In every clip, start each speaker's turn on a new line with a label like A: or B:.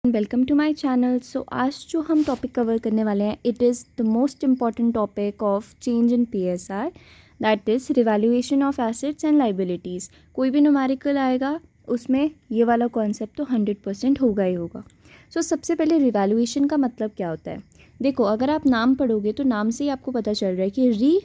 A: Welcome to my channel. So आज जो हम टॉपिक कवर करने वाले हैं it is the most important topic of change in PSR, that is revaluation of assets and liabilities. कोई भी न्यूमेरिकल आएगा उसमें ये वाला कॉन्सेप्ट तो 100% होगा ही होगा। सो सबसे पहले रिवैल्यूएशन का मतलब क्या होता है। देखो, अगर आप नाम पढ़ोगे तो नाम से ही आपको पता चल रहा है कि री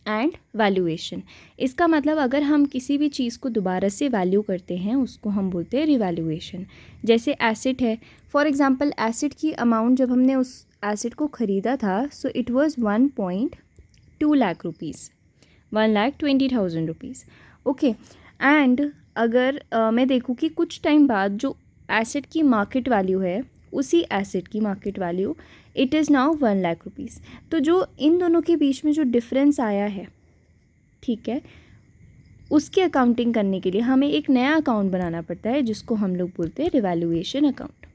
A: एंड वैल्यूएशन। इसका मतलब अगर हम किसी भी चीज़ को दोबारा से वैल्यू करते हैं उसको हम बोलते हैं रिवैल्यूएशन। जैसे एसेट है, फॉर एग्जांपल एसेट की अमाउंट जब हमने उस एसेट को ख़रीदा था so it was 1.2 lakh rupees, 1,20,000 rupees. Okay, and अगर मैं देखूँ कि कुछ टाइम बाद जो एसेट की मार्केट वैल्यू है, उसी एसेट की market value it is now 1 lakh rupees. तो जो इन दोनों के बीच में जो डिफरेंस आया है, ठीक है, उसकी अकाउंटिंग करने के लिए हमें एक नया अकाउंट बनाना पड़ता है जिसको हम लोग बोलते हैं रिवैल्यूएशन अकाउंट।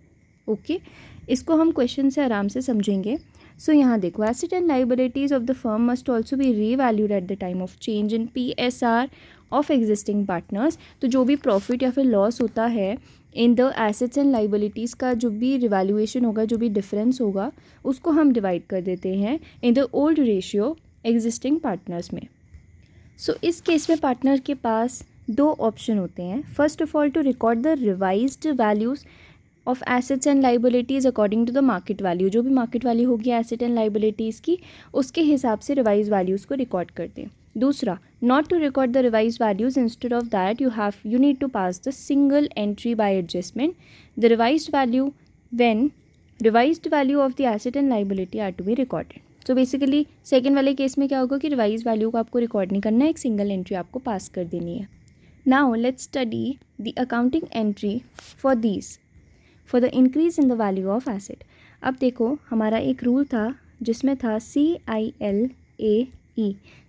A: ओके, इसको हम क्वेश्चन से आराम से समझेंगे। सो यहाँ देखो, asset and liabilities of the firm must also be revalued at the time of change in PSR of existing partners. तो जो भी प्रॉफिट या फिर लॉस होता है in the assets and liabilities का जो भी रिवैल्यूएशन होगा, जो भी डिफरेंस होगा, उसको हम डिवाइड कर देते हैं in the old ratio existing partners में। सो इस केस में पार्टनर के पास दो ऑप्शन होते हैं। First of all to record the revised values of assets and liabilities according to the market value. जो भी मार्केट वैल्यू होगी एसेट एंड लाइबिलिटीज़ की, उसके हिसाब से रिवाइज वैल्यूज़ को रिकॉर्ड कर दें। दूसरा, not to record the revise values, instead of that you need to pass the single entry by adjustment the revised value when revised value of the asset and liability are to be recorded. तो basically second वाले case में क्या होगा कि revise value को आपको record नहीं करना है, एक सिंगल एंट्री आपको पास कर देनी है। Now let's study the accounting entry for these for the increase in the value of asset. अब देखो, हमारा एक रूल था जिसमें था CILAE,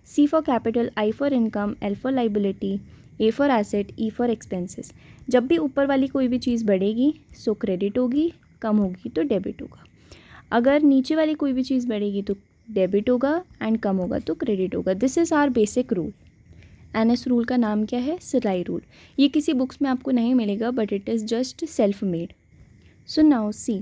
A: C for capital, I for income, L for liability, A for asset, E for expenses. जब भी ऊपर वाली कोई भी चीज़ बढ़ेगी सो क्रेडिट होगी, कम होगी तो डेबिट होगा। अगर नीचे वाली कोई भी चीज़ बढ़ेगी तो डेबिट होगा एंड कम होगा तो क्रेडिट होगा। This is our basic rule and इस रूल का नाम क्या है? सिलाई रूल। ये किसी बुक्स में आपको नहीं मिलेगा but it is just self made. So now see,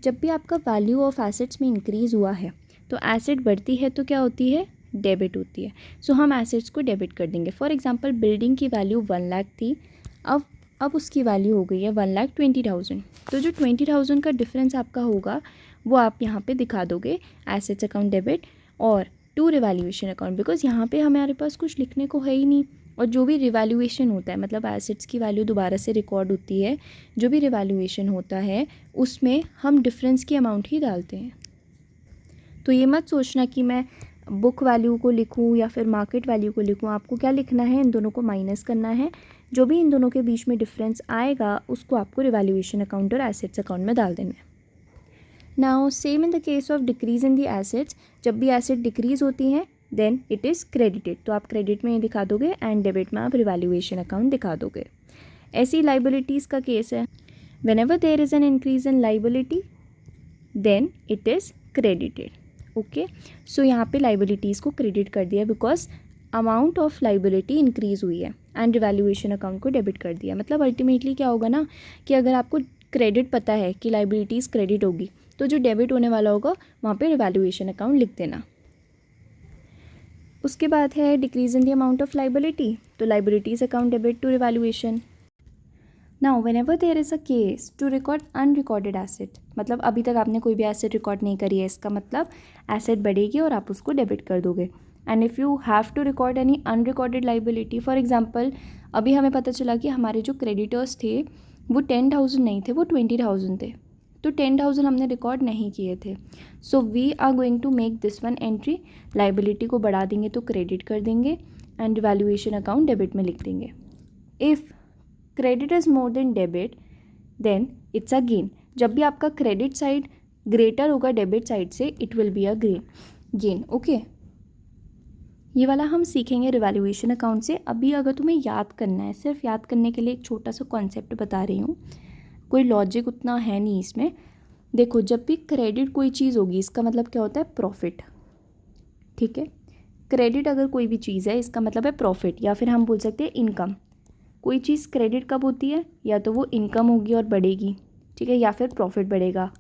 A: जब भी आपका वैल्यू ऑफ एसेट्स में इंक्रीज़ हुआ है तो एसेट बढ़ती है तो क्या होती है? डेबिट होती है। सो हम एसेट्स को डेबिट कर देंगे। फॉर एग्जांपल बिल्डिंग की वैल्यू 1 लाख थी, अब उसकी वैल्यू हो गई है 1,20,000। तो जो 20,000 का डिफरेंस आपका होगा वो आप यहाँ पे दिखा दोगे एसेट्स अकाउंट डेबिट और टू रिवैल्यूएशन अकाउंट, बिकॉज यहाँ पे हमारे पास कुछ लिखने को है ही नहीं। और जो भी रिवैल्यूएशन होता है, मतलब एसेट्स की वैल्यू दोबारा से रिकॉर्ड होती है, जो भी रिवैल्यूएशन होता है उसमें हम डिफरेंस की अमाउंट ही डालते हैं। तो ये मत सोचना कि मैं बुक वैल्यू को लिखूँ या फिर मार्केट वैल्यू को लिखूँ। आपको क्या लिखना है? इन दोनों को माइनस करना है। जो भी इन दोनों के बीच में डिफरेंस आएगा उसको आपको रिवैल्यूएशन अकाउंट और एसेट्स अकाउंट में डाल देना है। Now same in the case of decrease in the assets, जब भी एसेट डिक्रीज होती हैं देन इट इज़ क्रेडिटेड, तो आप क्रेडिट में दिखा दोगे एंड डेबिट में आप रिवैल्यूएशन अकाउंट दिखा दोगे। ऐसी लाइबिलिटीज़ का केस है, whenever there is an increase in liability then it is credited. Okay, so यहाँ पे लाइबिलिटीज़ को क्रेडिट कर दिया because amount of liability increase हुई है एंड रिवैल्यूएशन अकाउंट को डेबिट कर दिया। मतलब अल्टीमेटली क्या होगा ना कि अगर आपको क्रेडिट पता है कि लाइबिलिटीज़ क्रेडिट होगी तो जो डेबिट होने वाला होगा वहाँ पे रिवैल्यूएशन अकाउंट लिख देना। उसके बाद है decrease in the amount of liability, तो liabilities account debit to revaluation. Now whenever there is a case to record unrecorded asset, मतलब अभी तक आपने कोई भी एसेट रिकॉर्ड नहीं करी है, इसका मतलब एसेट बढ़ेगी और आप उसको डेबिट कर दोगे। And if you have to record any unrecorded liability, for example अभी हमें पता चला कि हमारे जो क्रेडिटर्स थे वो 10,000 नहीं थे, वो 20,000 थे, तो 10,000 हमने रिकॉर्ड नहीं किए थे। So we are going to make this one entry, liability को बढ़ा देंगे तो क्रेडिट कर देंगे एंड वैल्यूएशन अकाउंट डेबिट में लिख देंगे। If credit is more than debit then it's a gain. जब भी आपका क्रेडिट साइड ग्रेटर होगा डेबिट साइड से it will be a gain. Okay, ये वाला हम सीखेंगे रिवैल्यूएशन अकाउंट से। अभी अगर तुम्हें याद करना है, सिर्फ याद करने के लिए एक छोटा सा कॉन्सेप्ट बता रही हूँ, कोई लॉजिक उतना है नहीं इसमें। देखो, जब भी क्रेडिट कोई चीज़ होगी इसका मतलब क्या होता है? प्रॉफिट। ठीक है, क्रेडिट अगर कोई भी चीज़ है इसका मतलब है प्रॉफिट, या फिर हम बोल सकते हैं इनकम। कोई चीज़ क्रेडिट कब होती है? या तो वो इनकम होगी और बढ़ेगी, ठीक है, या फिर प्रॉफिट बढ़ेगा,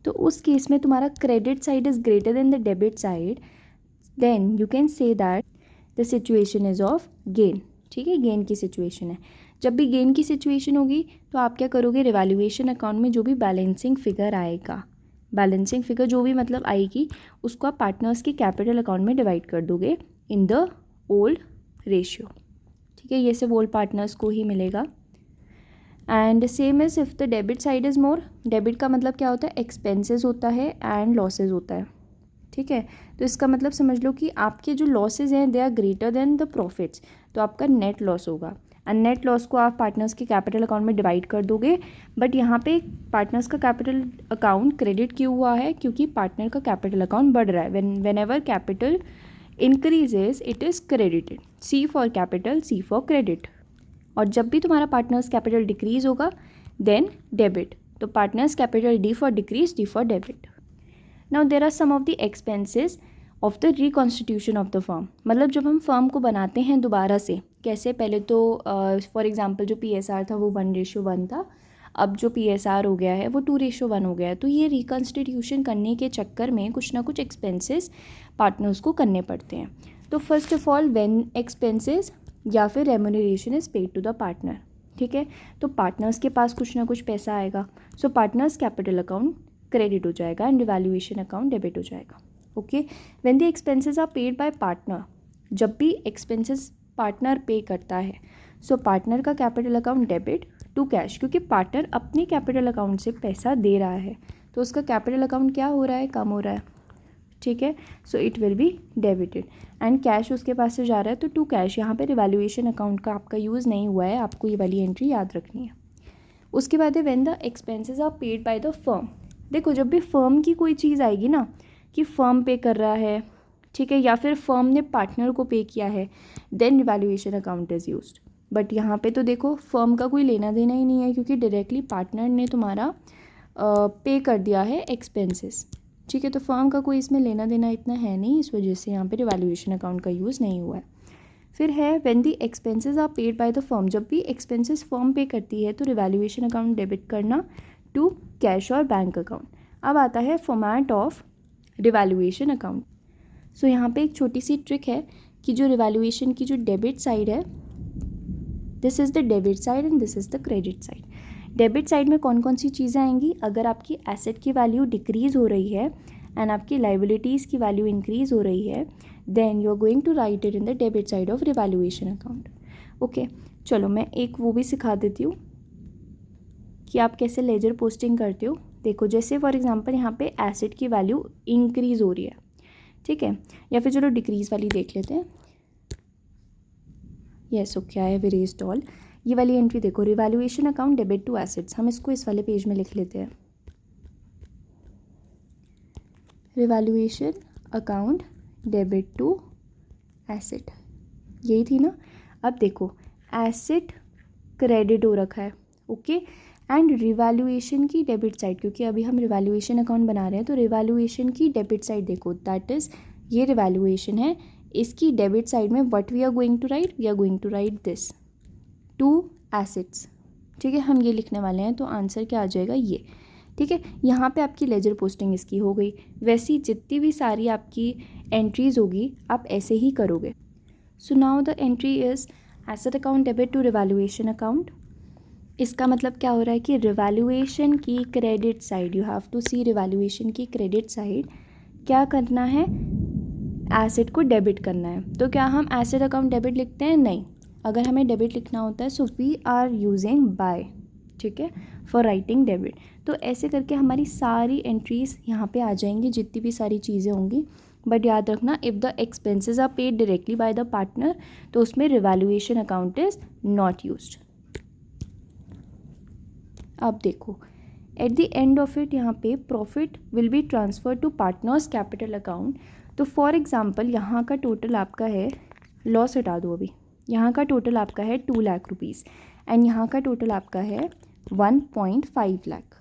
A: तो उस केस में तुम्हारा credit side is greater than the debit side, then you can say that the situation is of gain. ठीक है, गेन की सिचुएशन है। जब भी गेन की सिचुएशन होगी तो आप क्या करोगे, रिवैल्यूएशन अकाउंट में जो भी बैलेंसिंग फिगर आएगा, बैलेंसिंग फिगर जो भी मतलब आएगी, उसको आप पार्टनर्स के कैपिटल अकाउंट में डिवाइड कर दोगे इन द ओल्ड रेशियो। ठीक है, ये सब ओल्ड पार्टनर्स को ही मिलेगा। And same is if the debit side is more, debit का मतलब क्या होता है, एक्सपेंसेस होता है एंड लॉसेज होता है। ठीक है, तो इसका मतलब समझ लो कि आपके जो लॉसेज हैं they are greater than the profits, तो आपका नेट लॉस होगा। एंड नेट लॉस को आप पार्टनर्स के कैपिटल अकाउंट में डिवाइड कर दोगे। बट यहाँ पे पार्टनर्स का कैपिटल अकाउंट क्रेडिट क्यों हुआ है, क्योंकि पार्टनर का कैपिटल अकाउंट बढ़ रहा है। Whenever capital increases it is credited, C for capital, C for credit. और जब भी तुम्हारा पार्टनर्स कैपिटल डिक्रीज होगा देन डेबिट, तो partners capital D for decrease, D for debit. Now there are some of the expenses of the reconstitution of the firm, मतलब जब हम firm को बनाते हैं दोबारा से, कैसे, पहले तो फॉर एग्जांपल जो PSR था वो 1:1 था, अब जो PSR हो गया है वो 2:1 हो गया है। तो ये रिकॉन्स्टिट्यूशन करने के चक्कर में कुछ ना कुछ एक्सपेंसेस पार्टनर्स को करने पड़ते हैं। तो first of all when expenses या फिर remuneration is paid to the partner. ठीक है, तो पार्टनर्स के पास कुछ ना कुछ पैसा आएगा, so partners capital account credit हो जाएगा एंड रिवैल्यूएशन अकाउंट डेबिट हो जाएगा। Okay, when the expenses are paid by partner, जब भी एक्सपेंसेस पार्टनर पे करता है, सो पार्टनर का capital account debit to cash, क्योंकि पार्टनर अपने कैपिटल अकाउंट से पैसा दे रहा है तो उसका कैपिटल अकाउंट क्या हो रहा है, कम हो रहा है। ठीक है, so it will be debited and cash उसके पास से जा रहा है तो टू कैश, यहाँ पे रिवैल्यूएशन अकाउंट का आपका यूज़ नहीं हुआ है, आपको ये वाली एंट्री याद रखनी है। उसके बाद है when the expenses are paid by the firm. देखो, जब भी फर्म की कोई चीज़ आएगी ना कि फर्म पे कर रहा है, ठीक है, या फिर फर्म ने पार्टनर को पे किया है, then revaluation account is used. But यहाँ पे तो देखो फर्म का कोई लेना देना ही नहीं है, क्योंकि डायरेक्टली पार्टनर ने तुम्हारा पे कर दिया है एक्सपेंसेस। ठीक है, तो फर्म का कोई इसमें लेना देना इतना है नहीं, इस वजह से यहाँ पे रिवैल्यूएशन अकाउंट का यूज़ नहीं हुआ है। फिर है when the expenses are paid by the firm, जब भी एक्सपेंसेस फर्म पे करती है तो रिवैल्यूएशन अकाउंट डेबिट करना टू कैश और बैंक अकाउंट। अब आता है format of revaluation account. So यहाँ पे एक छोटी सी ट्रिक है कि जो रिवैल्यूएशन की जो डेबिट साइड है, this is the debit side and this is the credit side. Debit side में कौन कौन सी चीज़ें आएंगी, अगर आपकी एसेट की वैल्यू डिक्रीज़ हो रही है एंड आपकी लाइबिलिटीज़ की वैल्यू इंक्रीज़ हो रही है, then you are going to write it in the debit side of revaluation account. Okay, चलो मैं एक वो भी सिखा देती हूँ कि आप कैसे लेजर पोस्टिंग करते हो। देखो, जैसे फॉर एग्जांपल यहाँ पे एसेट की वैल्यू इंक्रीज़ हो रही है, ठीक है, या फिर चलो डिक्रीज़ वाली देख लेते हैं। Yes, okay, I have erased all. ये वाली एंट्री देखो, revaluation account debit to assets, हम इसको इस वाले पेज में लिख लेते हैं, revaluation account debit to asset, यही थी ना। अब देखो एसेट क्रेडिट हो रखा है, ओके, एंड रिवैल्यूएशन की डेबिट साइड, क्योंकि अभी हम रिवैल्यूएशन अकाउंट बना रहे हैं तो रिवैल्यूएशन की डेबिट साइड देखो, दैट इज़ ये रिवैल्यूएशन है, इसकी डेबिट साइड में what we are going to write, we are going to write this to assets. ठीक है, हम ये लिखने वाले हैं, तो आंसर क्या आ जाएगा, ये। ठीक है, यहाँ पे आपकी लेजर पोस्टिंग इसकी हो गई। वैसी जितनी भी सारी आपकी एंट्रीज होगी आप ऐसे ही करोगे। So now the entry is asset account debit to revaluation account. इसका मतलब क्या हो रहा है कि रिवैल्यूएशन की credit side, you have to see revaluation की क्रेडिट साइड, क्या करना है, एसेट को डेबिट करना है। तो क्या हम एसेट अकाउंट डेबिट लिखते हैं, नहीं, अगर हमें डेबिट लिखना होता है so we are using by, ठीक है, फॉर राइटिंग डेबिट। तो ऐसे करके हमारी सारी एंट्रीज यहाँ पे आ जाएंगी, जितनी भी सारी चीज़ें होंगी। बट याद रखना, if the expenses are paid directly by the partner तो उसमें revaluation account is not used. अब देखो at the end of it, यहाँ पे profit will be transfer to partners capital account. तो फॉर एग्जांपल यहाँ का टोटल आपका है, लॉस हटा दो अभी, यहाँ का टोटल आपका है 2 लाख रुपीज़ एंड यहाँ का टोटल आपका है 1.5 लाख।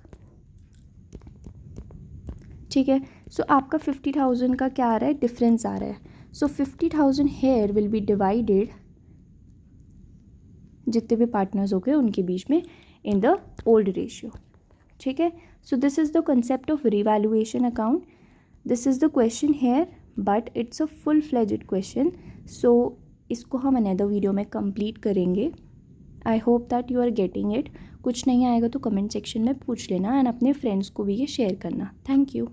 A: ठीक है, सो आपका 50,000 का क्या आ रहा है, डिफरेंस आ रहा है। सो 50,000 हेयर विल बी डिवाइडेड, जितने भी पार्टनर्स हो गए उनके बीच में, इन द ओल्ड रेशियो। ठीक है. So this is the concept of revaluation account. This is the question here, but it's a full fledged question. So इसको हम अनदर वीडियो में कंप्लीट करेंगे. I hope that you are getting it. कुछ नहीं आएगा तो कमेंट सेक्शन में पूछ लेना एंड अपने फ्रेंड्स को भी ये शेयर करना. Thank you.